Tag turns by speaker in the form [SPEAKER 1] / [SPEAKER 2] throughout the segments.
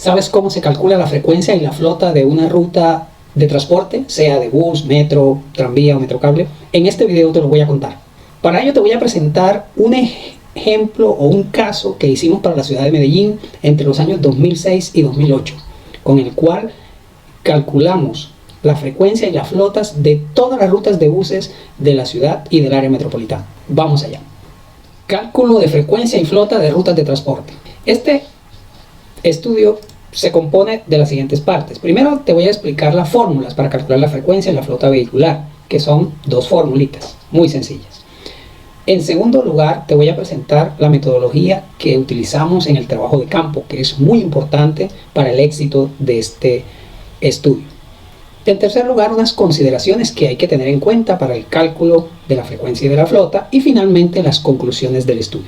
[SPEAKER 1] ¿Sabes cómo se calcula la frecuencia y la flota de una ruta de transporte, sea de bus, metro, tranvía o metrocable? En este video te lo voy a contar. Para ello te voy a presentar un ejemplo o un caso que hicimos para la ciudad de Medellín entre los años 2006 y 2008, con el cual calculamos la frecuencia y las flotas de todas las rutas de buses de la ciudad y del área metropolitana. Vamos allá. Cálculo de frecuencia y flota de rutas de transporte. Este estudio se compone de las siguientes partes. Primero te voy a explicar las fórmulas para calcular la frecuencia y la flota vehicular, que son dos formulitas muy sencillas. En segundo lugar, te voy a presentar la metodología que utilizamos en el trabajo de campo, que es muy importante para el éxito de este estudio. En tercer lugar, unas consideraciones que hay que tener en cuenta para el cálculo de la frecuencia y de la flota. Y finalmente, las conclusiones del estudio.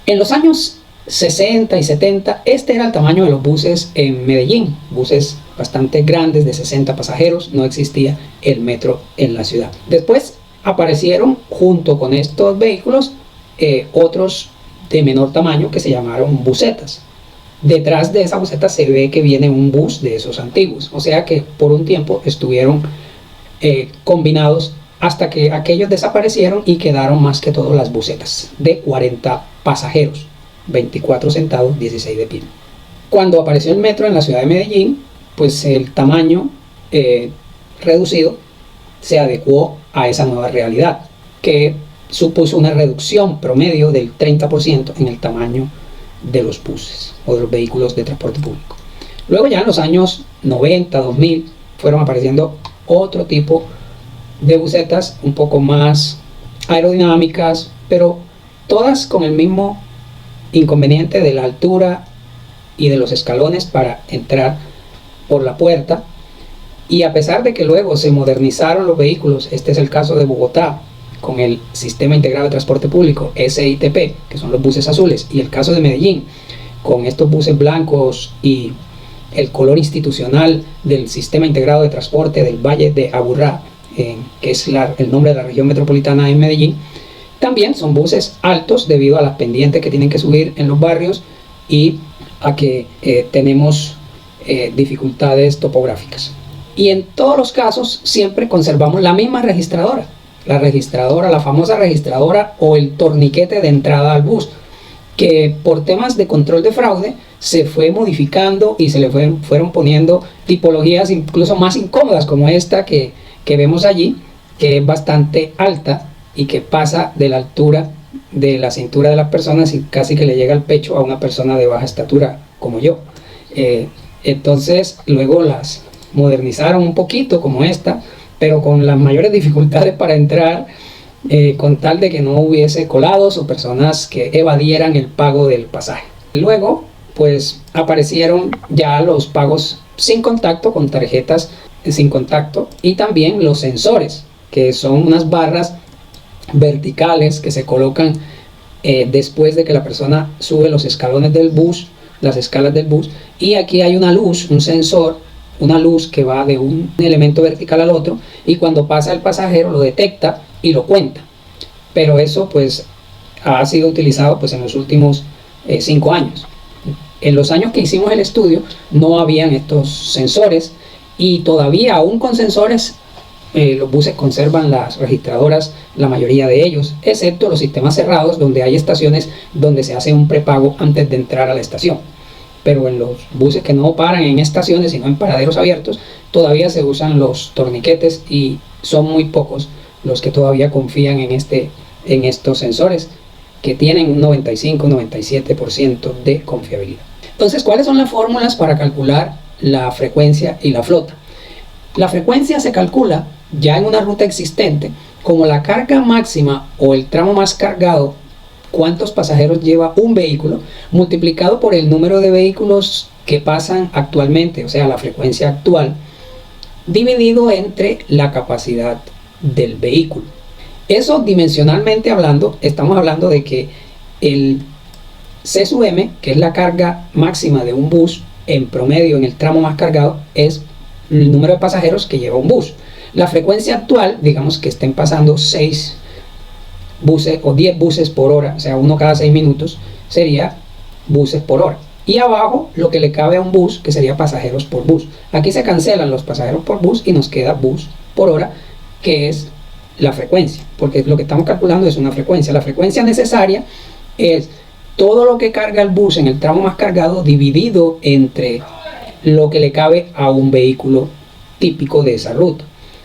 [SPEAKER 1] En los años 60 y 70, este era el tamaño de los buses en Medellín. Buses bastante grandes de 60 pasajeros. No existía el metro en la ciudad. Después aparecieron junto con estos vehículos otros de menor tamaño que se llamaron busetas. Detrás de esa buseta se ve que viene un bus de esos antiguos, o sea que por un tiempo estuvieron combinados hasta que aquellos desaparecieron y quedaron más que todo las busetas de 40 pasajeros, 24 sentados, 16 de pie. Cuando apareció el metro en la ciudad de Medellín, pues el tamaño reducido se adecuó a esa nueva realidad, que supuso una reducción promedio del 30% en el tamaño de los buses o de los vehículos de transporte público. Luego ya en los años 90, 2000 fueron apareciendo otro tipo de busetas un poco más aerodinámicas, pero todas con el mismo inconveniente de la altura y de los escalones para entrar por la puerta. Y a pesar de que luego se modernizaron los vehículos, este es el caso de Bogotá con el Sistema Integrado de Transporte Público, SITP, que son los buses azules, y el caso de Medellín, con estos buses blancos y el color institucional del Sistema Integrado de Transporte del Valle de Aburrá, que es el nombre de la región metropolitana en Medellín. También son buses altos debido a las pendientes que tienen que subir en los barrios y a que tenemos dificultades topográficas. Y en todos los casos siempre conservamos la misma registradora. La famosa registradora o el torniquete de entrada al bus, que por temas de control de fraude se fue modificando y se le fueron poniendo tipologías incluso más incómodas, como esta que vemos allí, que es bastante alta y que pasa de la altura de la cintura de las personas y casi que le llega al pecho a una persona de baja estatura como yo. Entonces luego las modernizaron un poquito como esta, pero con las mayores dificultades para entrar, con tal de que no hubiese colados o personas que evadieran el pago del pasaje. Luego pues aparecieron ya los pagos sin contacto, con tarjetas sin contacto, y también los sensores, que son unas barras verticales que se colocan después de que la persona sube los escalones del bus, las escalas del bus, y aquí hay una luz, un sensor, una luz que va de un elemento vertical al otro, y cuando pasa el pasajero lo detecta y lo cuenta. Pero eso pues ha sido utilizado pues en los últimos 5 años. En los años que hicimos el estudio no habían estos sensores, y todavía aún con sensores los buses conservan las registradoras, la mayoría de ellos, excepto los sistemas cerrados, donde hay estaciones donde se hace un prepago antes de entrar a la estación. Pero en los buses que no paran en estaciones sino en paraderos abiertos, todavía se usan los torniquetes, y son muy pocos los que todavía confían en estos sensores, que tienen un 95-97% de confiabilidad. Entonces, ¿cuáles son las fórmulas para calcular la frecuencia y la flota? La frecuencia se calcula ya en una ruta existente como la carga máxima o el tramo más cargado, cuántos pasajeros lleva un vehículo, multiplicado por el número de vehículos que pasan actualmente, o sea, la frecuencia actual, dividido entre la capacidad del vehículo. Eso, dimensionalmente hablando, estamos hablando de que el C sub M, que es la carga máxima de un bus en promedio en el tramo más cargado, es el número de pasajeros que lleva un bus. La frecuencia actual, digamos que estén pasando 6 buses o 10 buses por hora, o sea, uno cada 6 minutos, sería buses por hora. y abajo lo que le cabe a un bus, que sería pasajeros por bus. Aquí se cancelan los pasajeros por bus y nos queda bus por hora, que es la frecuencia, porque lo que estamos calculando es una frecuencia. La frecuencia necesaria es todo lo que carga el bus en el tramo más cargado dividido entre lo que le cabe a un vehículo típico de esa ruta.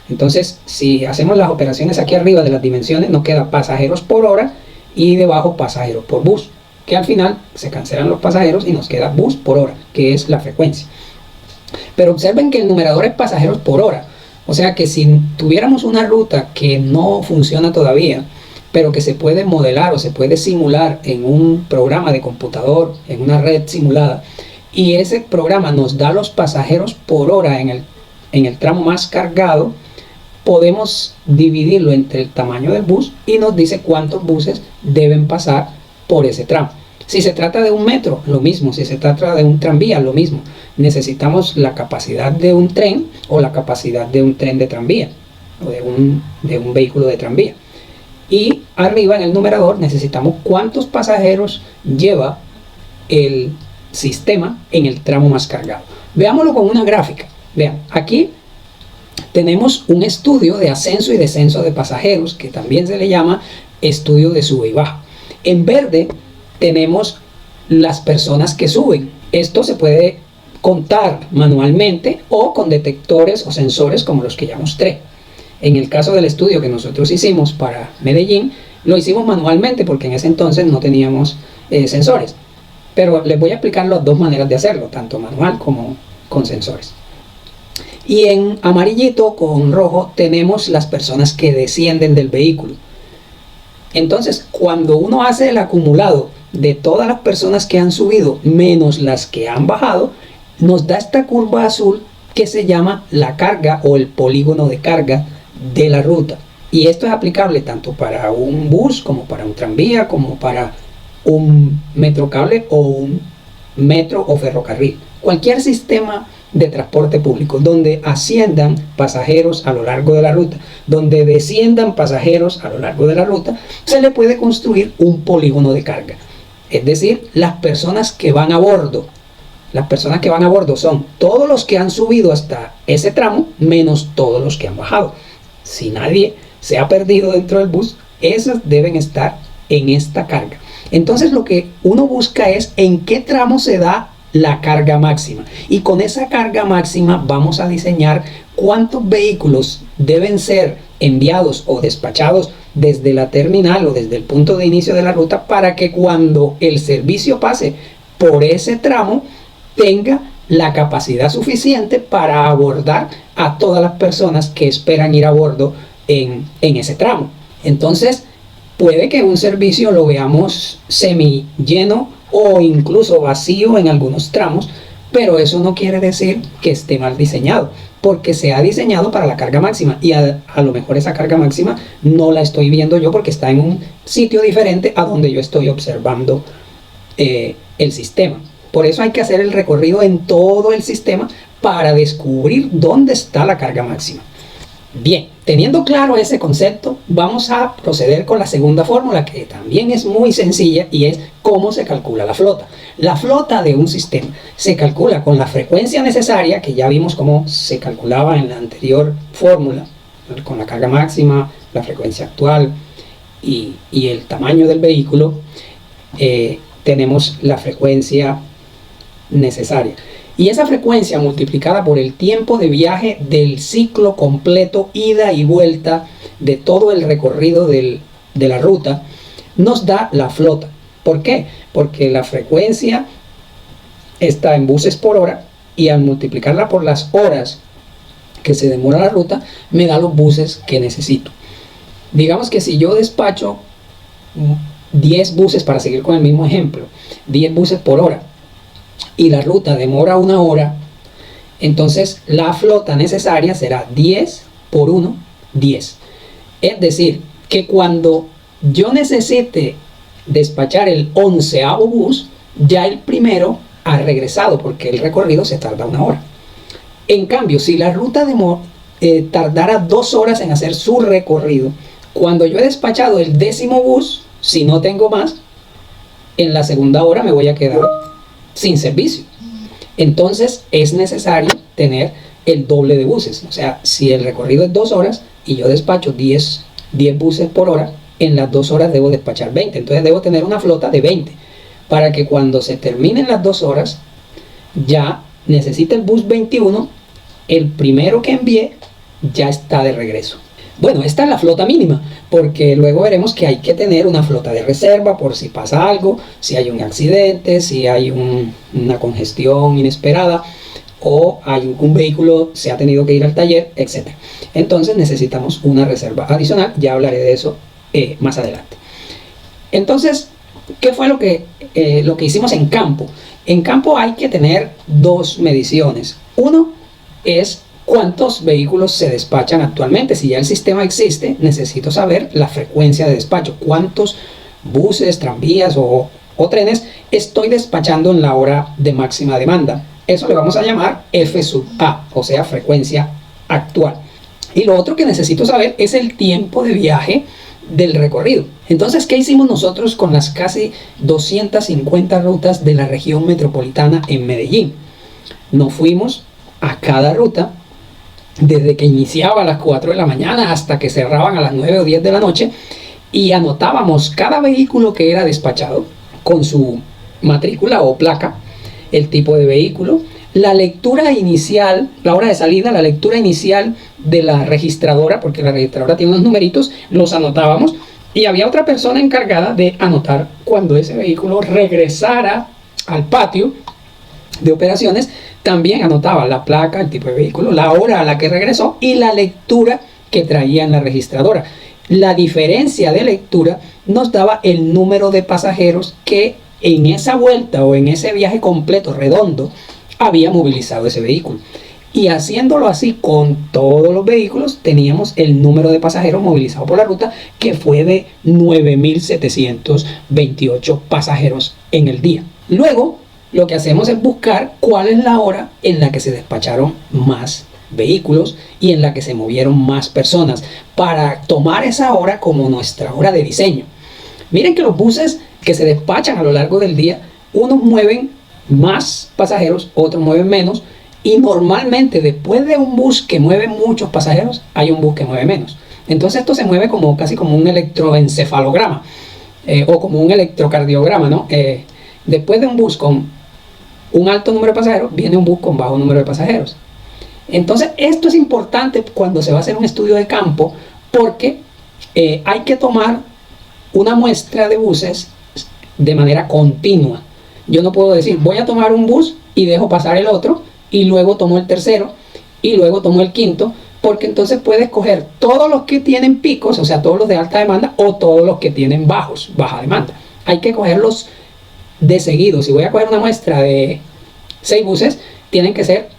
[SPEAKER 1] Entonces, si hacemos las operaciones aquí arriba de las dimensiones, nos queda pasajeros por hora y debajo pasajeros por bus, que al final se cancelan los pasajeros y nos queda bus por hora, que es la frecuencia. Pero observen que el numerador es pasajeros por hora, o sea que si tuviéramos una ruta que no funciona todavía, pero que se puede modelar o se puede simular en un programa de computador, en una red simulada, y ese programa nos da los pasajeros por hora en el tramo más cargado, podemos dividirlo entre el tamaño del bus y nos dice cuántos buses deben pasar por ese tramo. Si se trata de un metro, lo mismo. Si se trata de un tranvía, lo mismo. Necesitamos la capacidad de un tren o la capacidad de un tren de tranvía o de un vehículo de tranvía. Y arriba en el numerador necesitamos cuántos pasajeros lleva el sistema en el tramo más cargado. Veámoslo con una gráfica. Vean, aquí tenemos un estudio de ascenso y descenso de pasajeros, que también se le llama estudio de sube y baja. En verde tenemos las personas que suben. Esto se puede contar manualmente o con detectores o sensores como los que ya mostré. En el caso del estudio que nosotros hicimos para Medellín, lo hicimos manualmente porque en ese entonces no teníamos sensores. Pero les voy a explicar las dos maneras de hacerlo, tanto manual como con sensores. Y en amarillito con rojo tenemos las personas que descienden del vehículo. Entonces, cuando uno hace el acumulado de todas las personas que han subido menos las que han bajado, nos da esta curva azul que se llama la carga o el polígono de carga de la ruta. Y esto es aplicable tanto para un bus como para un tranvía, como para un metrocable o un metro o ferrocarril. Cualquier sistema de transporte público donde asciendan pasajeros a lo largo de la ruta, donde desciendan pasajeros a lo largo de la ruta, se le puede construir un polígono de carga. Es decir, las personas que van a bordo. Las personas que van a bordo son todos los que han subido hasta ese tramo menos todos los que han bajado. Si nadie se ha perdido dentro del bus, esos deben estar en esta carga. Entonces lo que uno busca es en qué tramo se da la carga máxima, y con esa carga máxima vamos a diseñar cuántos vehículos deben ser enviados o despachados desde la terminal o desde el punto de inicio de la ruta para que cuando el servicio pase por ese tramo tenga la capacidad suficiente para abordar a todas las personas que esperan ir a bordo en ese tramo. Entonces puede que un servicio lo veamos semi lleno o incluso vacío en algunos tramos, pero eso no quiere decir que esté mal diseñado, porque se ha diseñado para la carga máxima y a lo mejor esa carga máxima no la estoy viendo yo porque está en un sitio diferente a donde yo estoy observando el sistema. Por eso hay que hacer el recorrido en todo el sistema para descubrir dónde está la carga máxima. Bien, teniendo claro ese concepto, vamos a proceder con la segunda fórmula, que también es muy sencilla, y es cómo se calcula la flota. La flota de un sistema se calcula con la frecuencia necesaria, que ya vimos cómo se calculaba en la anterior fórmula, con la carga máxima, la frecuencia actual y el tamaño del vehículo. Tenemos la frecuencia necesaria. Y esa frecuencia multiplicada por el tiempo de viaje del ciclo completo, ida y vuelta de todo el recorrido de la ruta, nos da la flota. ¿Por qué? Porque la frecuencia está en buses por hora y al multiplicarla por las horas que se demora la ruta, me da los buses que necesito. Digamos que si yo despacho 10 buses, para seguir con el mismo ejemplo, 10 buses por hora, y la ruta demora 1 hora, entonces la flota necesaria será 10 por 1, 10. Es decir, que cuando yo necesite despachar el 11º bus, ya el primero ha regresado, porque el recorrido se tarda 1 hora. En cambio, si la ruta tardara 2 horas en hacer su recorrido, cuando yo he despachado el 10º bus, si no tengo más, en la segunda hora me voy a quedar sin servicio. Entonces es necesario tener el doble de buses. O sea, si el recorrido es 2 horas y yo despacho 10 buses por hora, en las 2 horas debo despachar 20. Entonces debo tener una flota de 20 para que cuando se terminen las 2 horas ya necesite el bus 21, el primero que envié ya está de regreso. Bueno, esta es la flota mínima, porque luego veremos que hay que tener una flota de reserva por si pasa algo, si hay un accidente, si hay una congestión inesperada o hay un vehículo se ha tenido que ir al taller, etc. Entonces necesitamos una reserva adicional, ya hablaré de eso más adelante. Entonces, ¿qué fue lo que hicimos en campo? En campo hay que tener 2 mediciones. Uno es cuántos vehículos se despachan actualmente. Si ya el sistema existe, necesito saber la frecuencia de despacho, cuántos buses, tranvías o trenes estoy despachando en la hora de máxima demanda. Eso le vamos a llamar F sub A, o sea, frecuencia actual. Y lo otro que necesito saber es el tiempo de viaje del recorrido. Entonces, ¿qué hicimos nosotros con las casi 250 rutas de la región metropolitana en Medellín? Nos fuimos a cada ruta desde que iniciaba a las 4 de la mañana hasta que cerraban a las 9 o 10 de la noche y anotábamos cada vehículo que era despachado con su matrícula o placa, el tipo de vehículo, la lectura inicial, la hora de salida, la lectura inicial de la registradora, porque la registradora tiene unos numeritos, los anotábamos y había otra persona encargada de anotar cuando ese vehículo regresara al patio de operaciones. También anotaba la placa, el tipo de vehículo, la hora a la que regresó y la lectura que traía en la registradora. La diferencia de lectura nos daba el número de pasajeros que en esa vuelta o en ese viaje completo redondo había movilizado ese vehículo. Y haciéndolo así con todos los vehículos, teníamos el número de pasajeros movilizados por la ruta, que fue de 9.728 pasajeros en el día. Luego, lo que hacemos es buscar cuál es la hora en la que se despacharon más vehículos y en la que se movieron más personas, para tomar esa hora como nuestra hora de diseño. Miren que los buses que se despachan a lo largo del día, unos mueven más pasajeros, otros mueven menos, y normalmente después de un bus que mueve muchos pasajeros, hay un bus que mueve menos. Entonces esto se mueve casi como un electroencefalograma o como un electrocardiograma, ¿no? Después de un bus con un alto número de pasajeros, viene un bus con bajo número de pasajeros. Entonces esto es importante cuando se va a hacer un estudio de campo, porque hay que tomar una muestra de buses de manera continua. Yo no puedo decir, voy a tomar un bus y dejo pasar el otro, y luego tomo el tercero, y luego tomo el quinto, porque entonces puedes coger todos los que tienen picos, o sea, todos los de alta demanda, o todos los que tienen baja demanda. Hay que cogerlos de seguido. Si voy a coger una muestra de 6 buses, tienen que ser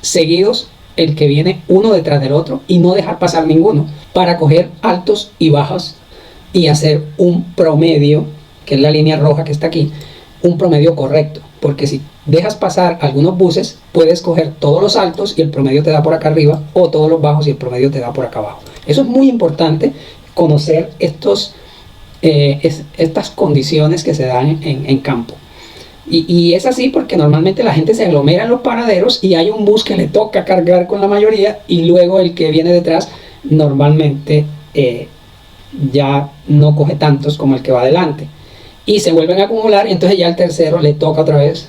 [SPEAKER 1] seguidos, el que viene uno detrás del otro, y no dejar pasar ninguno, para coger altos y bajos y hacer un promedio, que es la línea roja que está aquí, un promedio correcto. Porque si dejas pasar algunos buses, puedes coger todos los altos y el promedio te da por acá arriba, o todos los bajos y el promedio te da por acá abajo. Eso es muy importante, conocer estas condiciones que se dan en campo. Y es así porque normalmente la gente se aglomera en los paraderos y hay un bus que le toca cargar con la mayoría, y luego el que viene detrás normalmente ya no coge tantos como el que va adelante, y se vuelven a acumular, y entonces ya al tercero le toca otra vez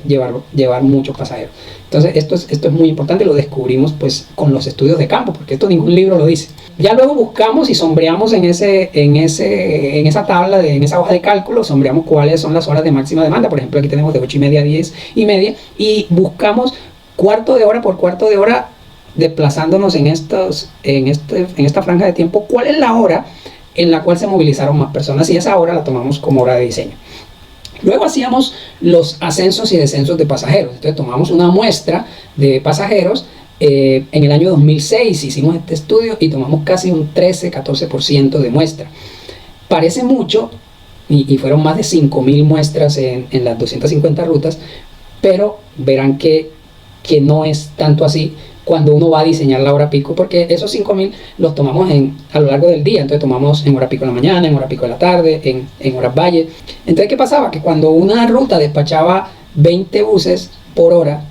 [SPEAKER 1] llevar muchos pasajeros. Entonces esto es muy importante, lo descubrimos pues con los estudios de campo, porque esto ningún libro lo dice. Ya luego buscamos y sombreamos en esa tabla, en esa hoja de cálculo, sombreamos cuáles son las horas de máxima demanda. Por ejemplo, aquí tenemos de 8:30 a 10:30, y buscamos cuarto de hora por cuarto de hora, desplazándonos en esta franja de tiempo, cuál es la hora en la cual se movilizaron más personas, y esa hora la tomamos como hora de diseño. Luego hacíamos los ascensos y descensos de pasajeros. Entonces tomamos una muestra de pasajeros. En el año 2006 hicimos este estudio y tomamos casi un 13-14% de muestra. Parece mucho, y fueron más de 5.000 muestras en las 250 rutas, pero verán que no es tanto así cuando uno va a diseñar la hora pico, porque esos 5.000 los tomamos a lo largo del día. Entonces tomamos en hora pico de la mañana, en hora pico de la tarde, en horas valle. Entonces, ¿qué pasaba? Que cuando una ruta despachaba 20 buses por hora,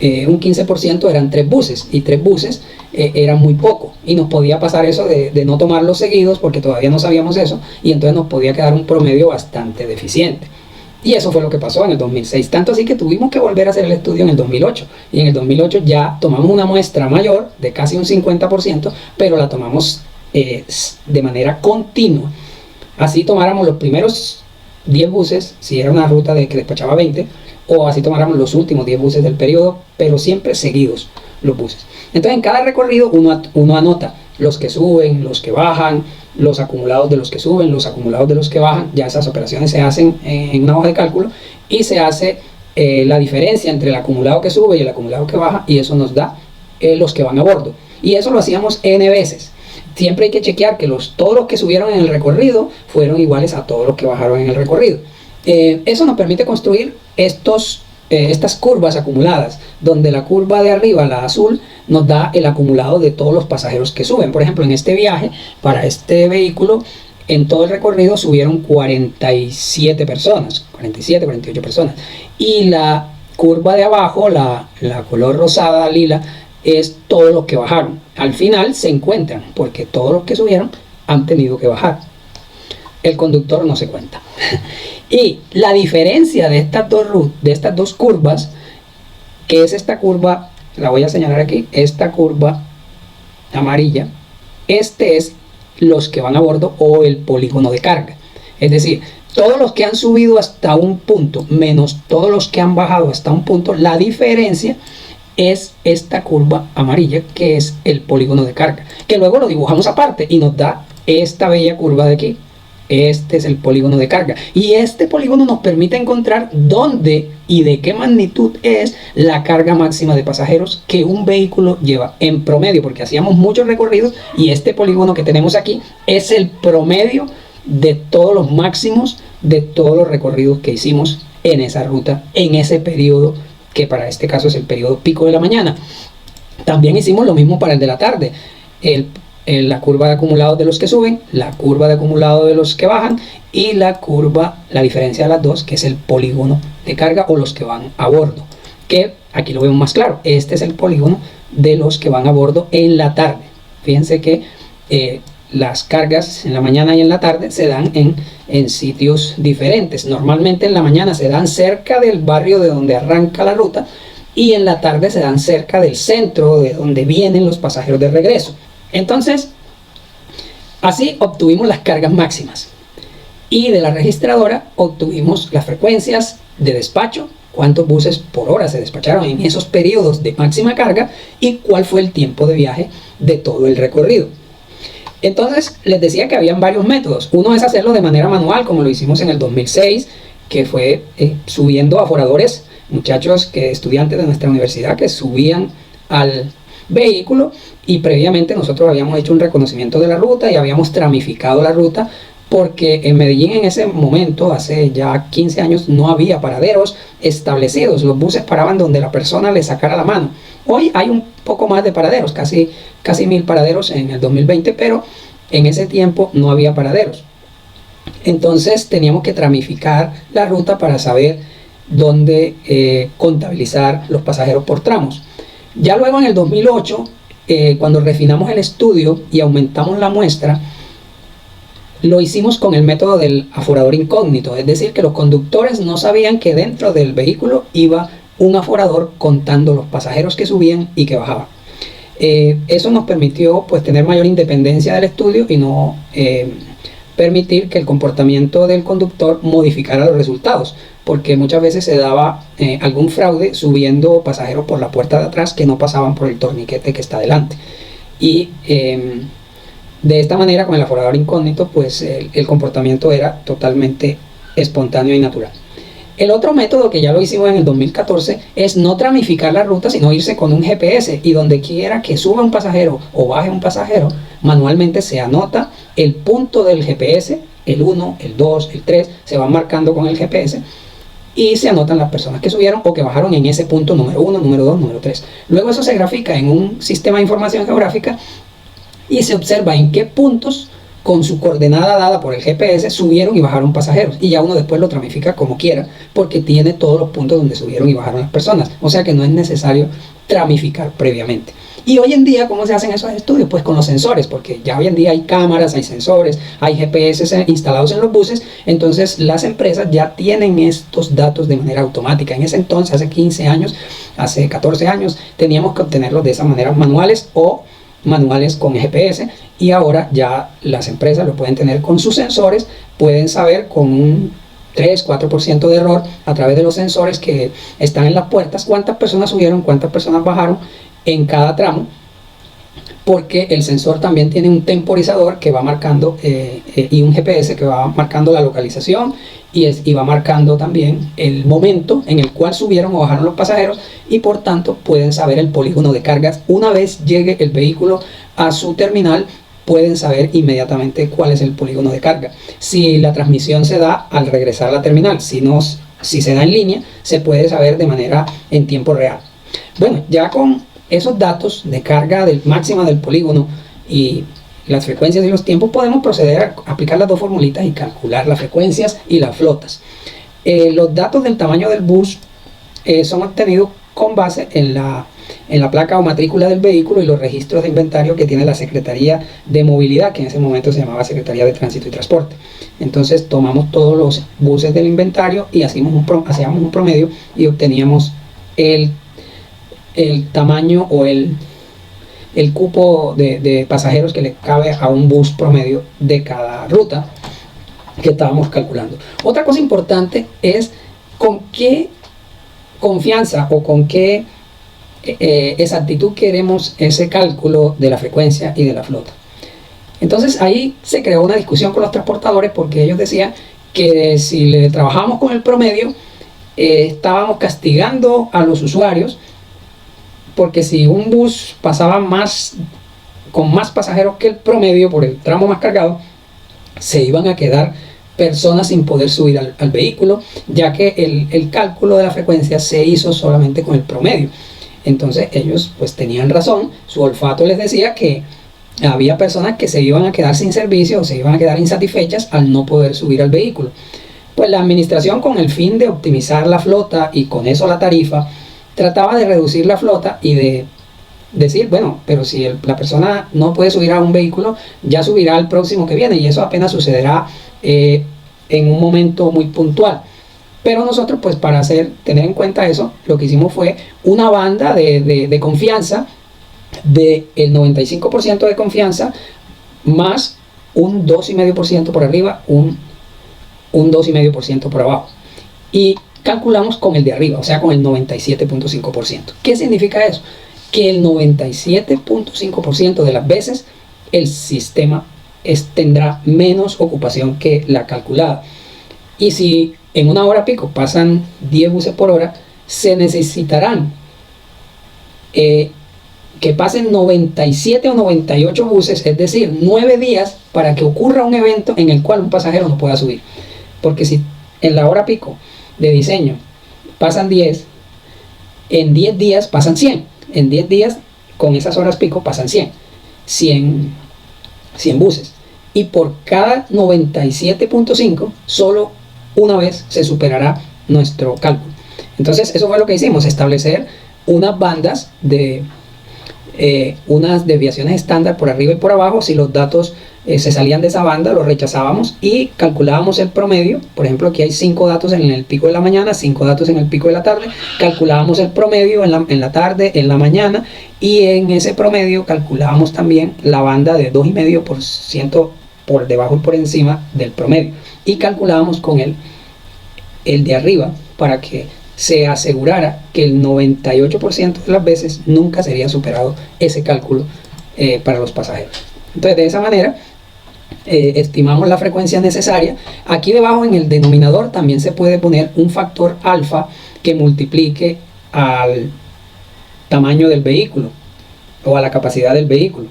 [SPEAKER 1] un 15% eran 3 buses, y 3 buses eran muy poco, y nos podía pasar eso de no tomarlos seguidos porque todavía no sabíamos eso, y entonces nos podía quedar un promedio bastante deficiente. Y eso fue lo que pasó en el 2006, tanto así que tuvimos que volver a hacer el estudio en el 2008, y en el 2008 ya tomamos una muestra mayor de casi un 50%, pero la tomamos de manera continua. Así tomáramos los primeros 10 buses, si era una ruta que despachaba 20, o así tomáramos los últimos 10 buses del periodo, pero siempre seguidos los buses. Entonces en cada recorrido uno anota los que suben, los que bajan, los acumulados de los que suben, los acumulados de los que bajan. Ya esas operaciones se hacen en una hoja de cálculo, y se hace la diferencia entre el acumulado que sube y el acumulado que baja, y eso nos da los que van a bordo. Y eso lo hacíamos N veces. Siempre hay que chequear que todos los que subieron en el recorrido fueron iguales a todos los que bajaron en el recorrido. Eso nos permite construir estas curvas acumuladas, donde la curva de arriba, la azul, nos da el acumulado de todos los pasajeros que suben. Por ejemplo, en este viaje, para este vehículo, en todo el recorrido subieron 47 personas, 47, 48 personas. Y la curva de abajo, la color rosada, lila, es todos los que bajaron. Al final se encuentran, porque todos los que subieron han tenido que bajar. El conductor no se cuenta. Y la diferencia de estas dos curvas, que es esta curva, la voy a señalar aquí, esta curva amarilla, este es los que van a bordo, o el polígono de carga. Es decir, todos los que han subido hasta un punto menos todos los que han bajado hasta un punto, la diferencia es esta curva amarilla, que es el polígono de carga, que luego lo dibujamos aparte y nos da esta bella curva de aquí. Este es el polígono de carga, y este polígono nos permite encontrar dónde y de qué magnitud es la carga máxima de pasajeros que un vehículo lleva en promedio, porque hacíamos muchos recorridos, y este polígono que tenemos aquí es el promedio de todos los máximos de todos los recorridos que hicimos en esa ruta, en ese periodo, que para este caso es el periodo pico de la mañana. También hicimos lo mismo para el de la tarde, la curva de acumulados de los que suben, la curva de acumulados de los que bajan, y la diferencia de las dos, que es el polígono de carga, o los que van a bordo, que aquí lo vemos más claro. Este es el polígono de los que van a bordo en la tarde. Fíjense que las cargas en la mañana y en la tarde se dan en sitios diferentes. Normalmente en la mañana se dan cerca del barrio de donde arranca la ruta, y en la tarde se dan cerca del centro de donde vienen los pasajeros de regreso. Entonces, así obtuvimos las cargas máximas, y de la registradora obtuvimos las frecuencias de despacho, cuántos buses por hora se despacharon en esos periodos de máxima carga, y cuál fue el tiempo de viaje de todo el recorrido. Entonces, les decía que habían varios métodos. Uno es hacerlo de manera manual, como lo hicimos en el 2006, que fue subiendo aforadores, muchachos, estudiantes de nuestra universidad, que subían al vehículo, y previamente nosotros habíamos hecho un reconocimiento de la ruta y habíamos tramificado la ruta, porque en Medellín en ese momento, hace ya 15 años, no había paraderos establecidos. Los buses paraban donde la persona le sacara la mano. Hoy hay un poco más de paraderos, casi 1000 paraderos en el 2020, pero en ese tiempo no había paraderos. Entonces teníamos que tramificar la ruta para saber dónde contabilizar los pasajeros por tramos. Ya luego en el 2008, cuando refinamos el estudio y aumentamos la muestra, lo hicimos con el método del aforador incógnito, es decir, que los conductores no sabían que dentro del vehículo iba un aforador contando los pasajeros que subían y que bajaban. Eso nos permitió, pues, tener mayor independencia del estudio y no permitir que el comportamiento del conductor modificara los resultados, porque muchas veces se daba algún fraude subiendo pasajeros por la puerta de atrás que no pasaban por el torniquete que está delante. Y de esta manera, con el aforador incógnito, pues el comportamiento era totalmente espontáneo y natural. El otro método, que ya lo hicimos en el 2014, es no tramificar la ruta, sino irse con un GPS, y donde quiera que suba un pasajero o baje un pasajero, manualmente se anota el punto del GPS, el 1, el 2, el 3, se van marcando con el GPS, y se anotan las personas que subieron o que bajaron en ese punto número 1, número 2, número 3. Luego eso se grafica en un sistema de información geográfica, y se observa en qué puntos con su coordenada dada por el GPS, subieron y bajaron pasajeros. Y ya uno después lo tramifica como quiera, porque tiene todos los puntos donde subieron y bajaron las personas. O sea que no es necesario tramificar previamente. Y hoy en día, ¿cómo se hacen esos estudios? Pues con los sensores, porque ya hoy en día hay cámaras, hay sensores, hay GPS instalados en los buses, entonces las empresas ya tienen estos datos de manera automática. En ese entonces, hace 15 años, hace 14 años, teníamos que obtenerlos de esa manera, manuales o manuales con GPS, y ahora ya las empresas lo pueden tener con sus sensores, pueden saber con un 3-4% de error a través de los sensores que están en las puertas cuántas personas subieron, cuántas personas bajaron en cada tramo, porque el sensor también tiene un temporizador que va marcando y un GPS que va marcando la localización y va marcando también el momento en el cual subieron o bajaron los pasajeros, y por tanto pueden saber el polígono de cargas. Una vez llegue el vehículo a su terminal, pueden saber inmediatamente cuál es el polígono de carga. Si la transmisión se da al regresar a la terminal, si se da en línea, se puede saber de manera en tiempo real. Bueno, ya con esos datos de carga máxima del polígono y las frecuencias y los tiempos, podemos proceder a aplicar las dos formulitas y calcular las frecuencias y las flotas. Los datos del tamaño del bus son obtenidos con base en la placa o matrícula del vehículo y los registros de inventario que tiene la Secretaría de Movilidad, que en ese momento se llamaba Secretaría de Tránsito y Transporte. Entonces tomamos todos los buses del inventario y hacíamos un promedio y obteníamos el tamaño o el cupo de pasajeros que le cabe a un bus promedio de cada ruta que estábamos calculando. Otra cosa importante es con qué confianza o con qué exactitud queremos ese cálculo de la frecuencia y de la flota. Entonces ahí se creó una discusión con los transportadores, porque ellos decían que si le trabajamos con el promedio, estábamos castigando a los usuarios, porque si un bus pasaba con más pasajeros que el promedio por el tramo más cargado, se iban a quedar personas sin poder subir al vehículo, ya que el cálculo de la frecuencia se hizo solamente con el promedio. Entonces ellos pues tenían razón, su olfato les decía que había personas que se iban a quedar sin servicio o se iban a quedar insatisfechas al no poder subir al vehículo. Pues la administración, con el fin de optimizar la flota y con eso la tarifa, trataba de reducir la flota y de decir, bueno, pero si la persona no puede subir a un vehículo, ya subirá al próximo que viene, y eso apenas sucederá en un momento muy puntual. Pero nosotros, pues para tener en cuenta eso, lo que hicimos fue una banda de confianza del 95% de confianza más un 2,5% por arriba, un 2,5% por abajo. Y calculamos con el de arriba, o sea, con el 97,5%. ¿Qué significa eso? Que el 97,5% de las veces el sistema tendrá menos ocupación que la calculada. Y si en una hora pico pasan 10 buses por hora, se necesitarán que pasen 97 o 98 buses, es decir, 9 días para que ocurra un evento en el cual un pasajero no pueda subir. Porque si en la hora pico de diseño pasan 10, en 10 días pasan 100. En 10 días, con esas horas pico, pasan 100 buses. Y por cada 97,5, solo una vez se superará nuestro cálculo. Entonces, eso fue lo que hicimos, establecer unas bandas unas desviaciones estándar por arriba y por abajo. Si los datos se salían de esa banda, los rechazábamos y calculábamos el promedio. Por ejemplo, aquí hay 5 datos en el pico de la mañana, 5 datos en el pico de la tarde. Calculábamos el promedio en la tarde, en la mañana, y en ese promedio calculábamos también la banda de 2,5% por debajo y por encima del promedio, y calculábamos con el de arriba para que se asegurara que el 98% de las veces nunca sería superado ese cálculo para los pasajeros. Entonces, de esa manera estimamos la frecuencia necesaria. Aquí debajo en el denominador también se puede poner un factor alfa que multiplique al tamaño del vehículo o a la capacidad del vehículo.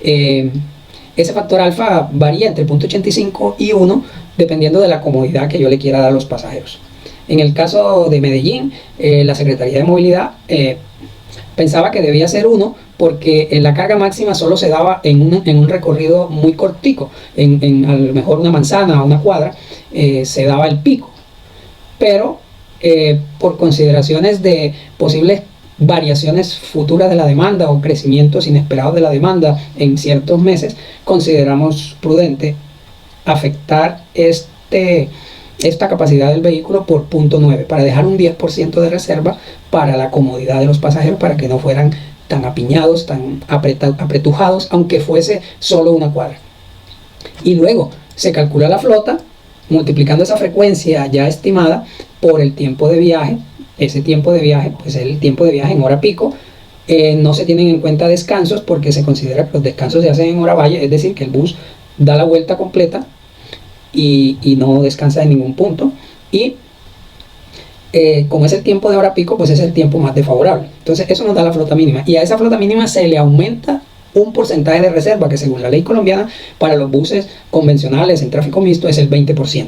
[SPEAKER 1] Ese factor alfa varía entre 0,85 y 1 dependiendo de la comodidad que yo le quiera dar a los pasajeros. En el caso de Medellín, la Secretaría de Movilidad pensaba que debía ser 1 porque la carga máxima solo se daba en un recorrido muy cortico, a lo mejor una manzana o una cuadra, se daba el pico, pero por consideraciones de posibles variaciones futuras de la demanda o crecimientos inesperados de la demanda en ciertos meses, consideramos prudente afectar esta capacidad del vehículo por punto 9 para dejar un 10% de reserva para la comodidad de los pasajeros, para que no fueran tan apiñados, tan apretujados, aunque fuese solo una cuadra. Y luego se calcula la flota multiplicando esa frecuencia ya estimada por el tiempo de viaje. Ese tiempo de viaje, pues es el tiempo de viaje en hora pico. No se tienen en cuenta descansos, porque se considera que los descansos se hacen en hora valle, es decir, que el bus da la vuelta completa y no descansa en ningún punto. Y como es el tiempo de hora pico, pues es el tiempo más desfavorable. Entonces eso nos da la flota mínima, y a esa flota mínima se le aumenta un porcentaje de reserva que, según la ley colombiana, para los buses convencionales en tráfico mixto es el 20%.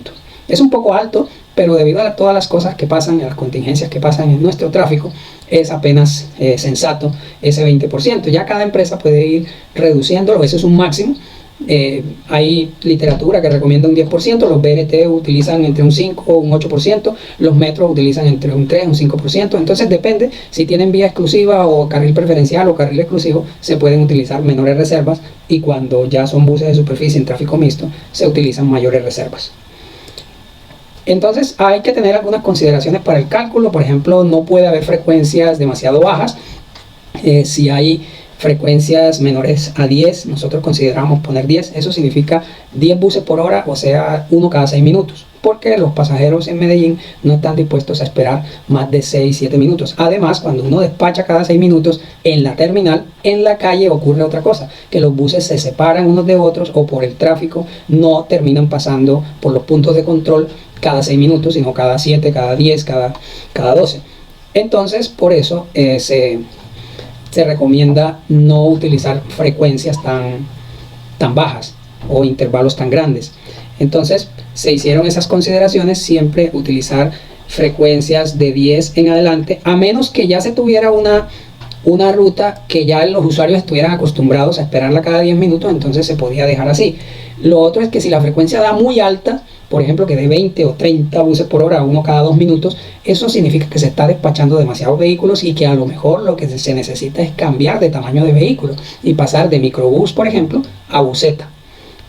[SPEAKER 1] Es un poco alto, pero debido a todas las cosas que pasan, a las contingencias que pasan en nuestro tráfico, es apenas sensato ese 20%. Ya cada empresa puede ir reduciéndolo, ese es un máximo. Hay literatura que recomienda un 10%, los BRT utilizan entre un 5 o un 8%, los metros utilizan entre un 3 o un 5%, entonces depende, si tienen vía exclusiva o carril preferencial o carril exclusivo, se pueden utilizar menores reservas, y cuando ya son buses de superficie en tráfico mixto, se utilizan mayores reservas. Entonces hay que tener algunas consideraciones para el cálculo. Por ejemplo, no puede haber frecuencias demasiado bajas. Si hay frecuencias menores a 10, nosotros consideramos poner 10. Eso significa 10 buses por hora, o sea, uno cada 6 minutos, porque los pasajeros en Medellín no están dispuestos a esperar más de 6-7 minutos. Además, cuando uno despacha cada 6 minutos en la terminal, en la calle ocurre otra cosa, que los buses se separan unos de otros, o por el tráfico no terminan pasando por los puntos de control cada 6 minutos, sino cada 7, cada 10, cada 12. Entonces, por eso se recomienda no utilizar frecuencias tan bajas o intervalos tan grandes. Entonces se hicieron esas consideraciones, siempre utilizar frecuencias de 10 en adelante, a menos que ya se tuviera una ruta que ya los usuarios estuvieran acostumbrados a esperarla cada 10 minutos, entonces se podía dejar así. Lo otro es que si la frecuencia da muy alta, por ejemplo que de 20 o 30 buses por hora, uno cada 2 minutos, eso significa que se está despachando demasiados vehículos, y que a lo mejor lo que se necesita es cambiar de tamaño de vehículo y pasar de microbús, por ejemplo, a buseta.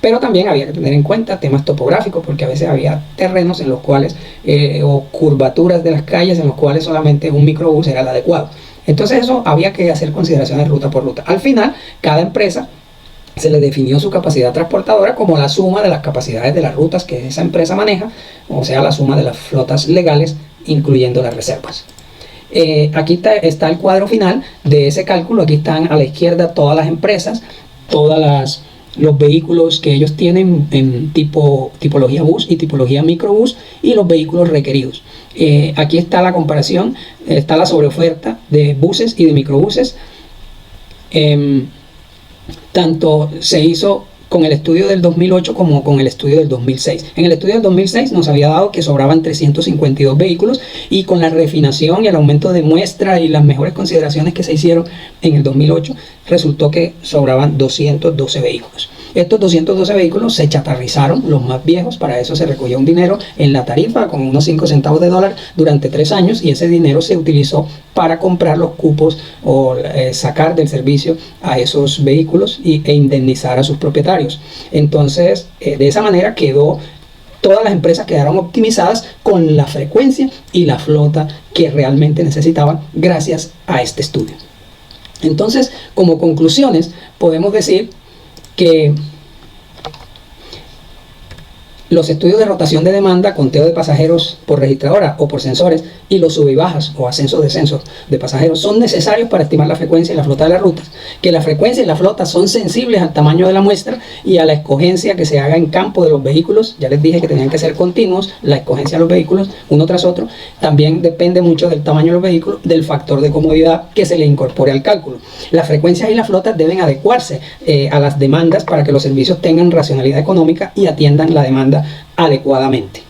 [SPEAKER 1] Pero también había que tener en cuenta temas topográficos, porque a veces había terrenos en los cuales, o curvaturas de las calles en los cuales solamente un microbús era el adecuado. Entonces eso había que hacer consideraciones ruta por ruta. Al final, cada empresa se le definió su capacidad transportadora como la suma de las capacidades de las rutas que esa empresa maneja, o sea, la suma de las flotas legales, incluyendo las reservas. Aquí está el cuadro final de ese cálculo. Aquí están a la izquierda todas las empresas, los vehículos que ellos tienen en tipología bus y tipología microbús, y los vehículos requeridos. Aquí está la comparación, está la sobreoferta de buses y de microbuses. Tanto se hizo con el estudio del 2008 como con el estudio del 2006. En el estudio del 2006 nos había dado que sobraban 352 vehículos, y con la refinación y el aumento de muestra y las mejores consideraciones que se hicieron en el 2008, resultó que sobraban 212 vehículos. Estos 212 vehículos se chatarrizaron, los más viejos. Para eso se recogió un dinero en la tarifa con unos 5 centavos de dólar durante 3 años, y ese dinero se utilizó para comprar los cupos o sacar del servicio a esos vehículos e indemnizar a sus propietarios. Entonces, de esa manera todas las empresas quedaron optimizadas con la frecuencia y la flota que realmente necesitaban, gracias a este estudio. Entonces, como conclusiones, podemos decir que los estudios de rotación de demanda, conteo de pasajeros por registradora o por sensores, y los sub y bajas o ascenso-descenso de pasajeros son necesarios para estimar la frecuencia y la flota de las rutas, que la frecuencia y la flota son sensibles al tamaño de la muestra y a la escogencia que se haga en campo de los vehículos. Ya les dije que tenían que ser continuos la escogencia de los vehículos uno tras otro. También depende mucho del tamaño de los vehículos, del factor de comodidad que se le incorpore al cálculo. Las frecuencias y las flotas deben adecuarse a las demandas para que los servicios tengan racionalidad económica y atiendan la demanda adecuadamente.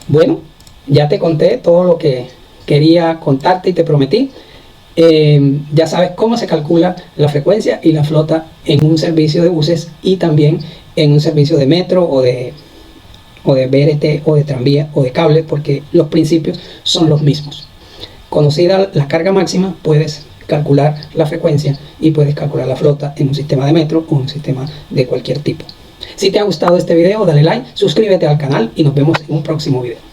[SPEAKER 1] Bueno, ya te conté todo lo que quería contarte y te prometí. Ya sabes cómo se calcula la frecuencia y la flota en un servicio de buses y también en un servicio de metro o de BRT o de tranvía o de cable, porque los principios son los mismos. Conocida la carga máxima, puedes calcular la frecuencia y puedes calcular la flota en un sistema de metro o un sistema de cualquier tipo. Si te ha gustado este video, dale like, suscríbete al canal y nos vemos en un próximo video.